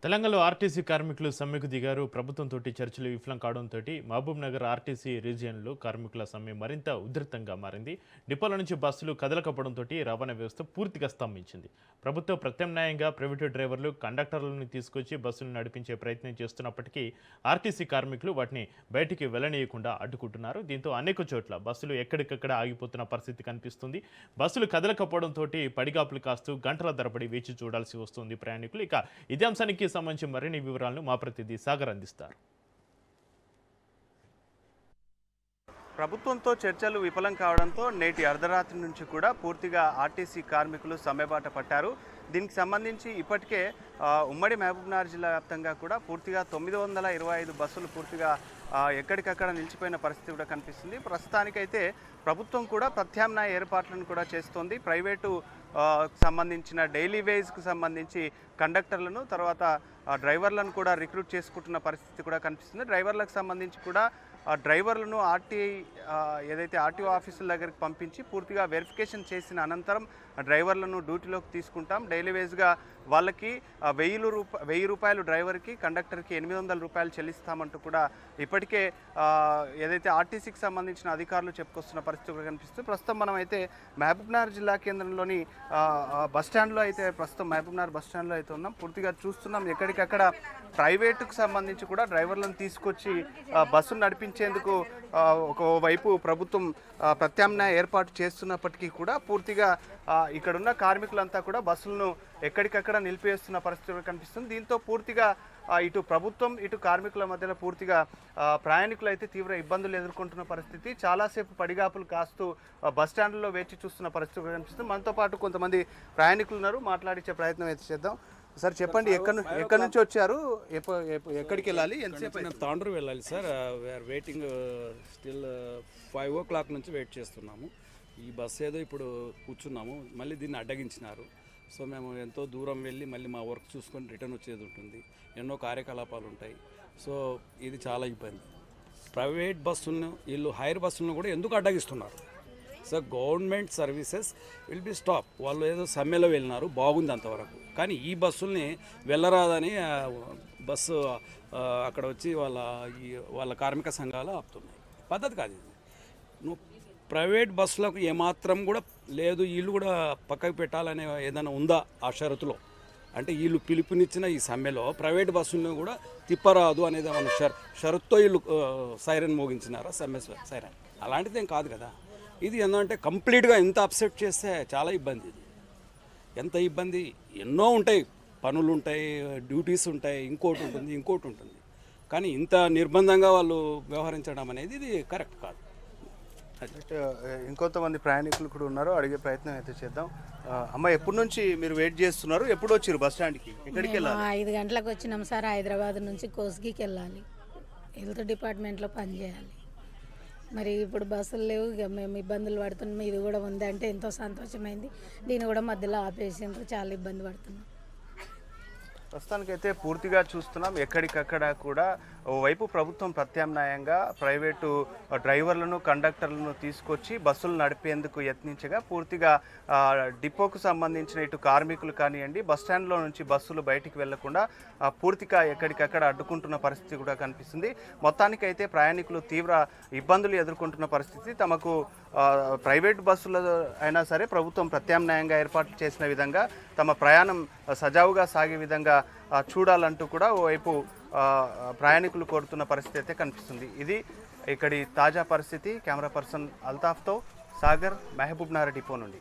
తెలంగాణలో ఆర్టీసీ కార్మికులు సమ్మెకు దిగారు. ప్రభుత్వంతో చర్చలు విఫలం కావడంతో మహబూబ్ నగర్ ఆర్టీసీ రీజియన్లో కార్మికుల సమ్మె మరింత ఉధృతంగా మారింది. డిపోల నుంచి బస్సులు కదలకపోవడంతో రవాణా వ్యవస్థ పూర్తిగా స్తంభించింది. ప్రభుత్వం ప్రత్యామ్నాయంగా ప్రైవేటు డ్రైవర్లు, కండక్టర్లను తీసుకొచ్చి బస్సులు నడిపించే ప్రయత్నం చేస్తున్నప్పటికీ ఆర్టీసీ కార్మికులు వాటిని బయటికి వెళ్లనీయకుండా అడ్డుకుంటున్నారు. దీంతో అనేక చోట్ల బస్సులు ఎక్కడికక్కడ ఆగిపోతున్న పరిస్థితి కనిపిస్తుంది. బస్సులు కదలకపోవడంతో పడిగాపులు కాస్తూ గంటల తరబడి వేచి చూడాల్సి వస్తుంది ప్రయాణికులు. ఇక ఇదే అంశానికి సంబంధించి మరిన్ని వివరాలను మా ప్రతినిధి సాగర్ అందిస్తారు. ప్రభుత్వంతో చర్చలు విఫలం కావడంతో నేటి అర్ధరాత్రి నుంచి కూడా పూర్తిగా ఆర్టీసీ కార్మికులు సమ్మెబాట పట్టారు. దీనికి సంబంధించి ఇప్పటికే ఉమ్మడి మహబూబ్నగర్ జిల్లా వ్యాప్తంగా కూడా పూర్తిగా 925 బస్సులు పూర్తిగా ఎక్కడికక్కడ నిలిచిపోయిన పరిస్థితి కూడా కనిపిస్తుంది. ప్రస్తుతానికైతే ప్రభుత్వం కూడా ప్రత్యామ్నాయ ఏర్పాట్లను కూడా చేస్తోంది. ప్రైవేటు సంబంధించిన డైలీ వేజ్కి సంబంధించి కండక్టర్లను, తర్వాత డ్రైవర్లను కూడా రిక్రూట్ చేసుకుంటున్న పరిస్థితి కూడా కనిపిస్తుంది. డ్రైవర్లకు సంబంధించి కూడా డ్రైవర్లను ఏదైతే ఆర్టీఓ ఆఫీసుల దగ్గరికి పంపించి పూర్తిగా వెరిఫికేషన్ చేసిన అనంతరం డ్రైవర్లను డ్యూటీలోకి తీసుకుంటాం. డైలీ వేజ్గా వాళ్ళకి 1000 రూపాయలు డ్రైవర్కి, కండక్టర్కి 800 రూపాయలు చెల్లిస్తామంటూ కూడా ఇప్పటికే ఏదైతే ఆర్టీసీకి సంబంధించిన అధికారులు చెప్పుకొస్తున్న పరిస్థితి కూడా కనిపిస్తుంది. ప్రస్తుతం మనం అయితే మహబూబ్నగర్ జిల్లా కేంద్రంలోని బస్టాండ్లో అయితే మహబూబ్నగర్ బస్టాండ్లో అయితే ఉన్నాం. పూర్తిగా చూస్తున్నాం ఎక్కడికక్కడ ప్రైవేటుకు సంబంధించి కూడా డ్రైవర్లను తీసుకొచ్చి బస్సును నడిపించేందుకు ఒకవైపు ప్రభుత్వం ప్రత్యామ్నాయ ఏర్పాటు చేస్తున్నప్పటికీ కూడా పూర్తిగా ఇక్కడున్న కార్మికులంతా కూడా బస్సులను ఎక్కడికక్కడ నిలిపేస్తున్న పరిస్థితి కనిపిస్తుంది. దీంతో పూర్తిగా ఇటు ప్రభుత్వం, ఇటు కార్మికుల మధ్యలో పూర్తిగా ప్రయాణికులు అయితే తీవ్ర ఇబ్బందులు ఎదుర్కొంటున్న పరిస్థితి. చాలాసేపు పడిగాపులు కాస్తూ బస్టాండ్లో వేచి చూస్తున్న పరిస్థితి కనిపిస్తుంది. మనతో పాటు కొంతమంది ప్రయాణికులు ఉన్నారు, మాట్లాడించే ప్రయత్నం అయితే చేద్దాం. సార్ చెప్పండి, ఎక్కడి నుంచి వచ్చారు, ఎక్కడికి వెళ్ళాలి, ఎంతసేపు? తాండూరు వెళ్ళాలి sir. We are waiting still 5 o'clock నుంచి వెయిట్ చేస్తున్నాము. ఈ బస్సు ఏదో ఇప్పుడు కూర్చున్నాము, మళ్ళీ దీన్ని అడ్డగించినారు. సో మేము ఎంతో దూరం వెళ్ళి మళ్ళీ మా వర్క్ చూసుకొని రిటర్న్ వచ్చేది ఉంటుంది. ఎన్నో కార్యకలాపాలు ఉంటాయి. సో ఇది చాలా ఇబ్బంది. ప్రైవేట్ బస్సులను, వీళ్ళు హైర్ బస్సులను కూడా ఎందుకు అడ్డగిస్తున్నారు? So government services will be stop. వాళ్ళు ఏదో సమ్మెలో వెళ్ళినారు, బాగుంది అంతవరకు. కానీ ఈ బస్సుల్ని వెళ్ళరాదని బస్సు అక్కడ వచ్చి వాళ్ళ కార్మిక సంఘాలు ఆపుతున్నాయి. పద్ధతి కాదు ఇది. నువ్వు ప్రైవేట్ బస్సులకు ఏమాత్రం కూడా లేదు, వీళ్ళు కూడా పక్కకు పెట్టాలనే ఏదైనా ఉందా ఆ షరతులో? అంటే వీళ్ళు పిలుపునిచ్చిన ఈ సమ్మెలో ప్రైవేట్ బస్సులను కూడా తిప్పరాదు అనేది మన షరతుతో వీళ్ళు సైరన్ మోగించినారా, సమ్మె సైరన్? అలాంటిది ఏం కాదు కదా. ఇది ఏంటంటే కంప్లీట్గా ఎంత అప్సెట్ చేస్తే చాలా ఇబ్బంది. ఇది ఎంత ఇబ్బంది, ఎన్నో ఉంటాయి, పనులు ఉంటాయి, డ్యూటీస్ ఉంటాయి, ఇంకోటి ఉంటుంది. కానీ ఇంత నిర్బంధంగా వాళ్ళు వ్యవహరించడం అనేది ఇది కరెక్ట్ కాదు. ఇంకొంతమంది ప్రయాణికులు కూడా ఉన్నారు, అడిగే ప్రయత్నం అయితే చేద్దాం. అమ్మ, ఎప్పటి నుంచి మీరు వెయిట్ చేస్తున్నారు? ఎప్పుడు వచ్చారు బస్ స్టాండ్కి? ఎక్కడికి వెళ్ళాలి? 5 గంటలకు వచ్చినాం సార్. హైదరాబాద్ నుంచి కోస్గికి వెళ్ళాలి, హెల్త్ డిపార్ట్మెంట్లో పనిచేయాలి. మరి ఇప్పుడు బస్సులు లేవు, ఇక మేము ఇబ్బందులు పడుతున్నాం. ఇది కూడా ఉంది అంటే ఎంతో సంతోషమైంది. దీన్ని కూడా మధ్యలో ఆపేసేందుకు చాలా ఇబ్బంది పడుతున్నాం. ప్రస్తుతానికైతే పూర్తిగా చూస్తున్నాం ఎక్కడికక్కడ కూడా ఓవైపు ప్రభుత్వం ప్రత్యామ్నాయంగా ప్రైవేటు డ్రైవర్లను, కండక్టర్లను తీసుకొచ్చి బస్సులు నడిపేందుకు యత్నించగా పూర్తిగా డిపోకు సంబంధించిన ఇటు కార్మికులు కానివ్వండి, బస్టాండ్లో నుంచి బస్సులు బయటికి వెళ్లకుండా పూర్తిగా ఎక్కడికక్కడ అడ్డుకుంటున్న పరిస్థితి కూడా కనిపిస్తుంది. మొత్తానికైతే ప్రయాణికులు తీవ్ర ఇబ్బందులు ఎదుర్కొంటున్న పరిస్థితి. తమకు ప్రైవేట్ బస్సులు అయినా సరే ప్రభుత్వం ప్రత్యామ్నాయంగా ఏర్పాట్లు చేసిన విధంగా తమ ప్రయాణం సజావుగా సాగే విధంగా చూడాలంటూ కూడా ఓవైపు ప్రయాణికులు కోరుతున్న పరిస్థితి అయితే కనిపిస్తుంది. ఇది ఇక్కడి తాజా పరిస్థితి. కెమెరా పర్సన్ అల్తాఫ్తో సాగర్, మహబూబ్ నగర్ డిపో నుండి.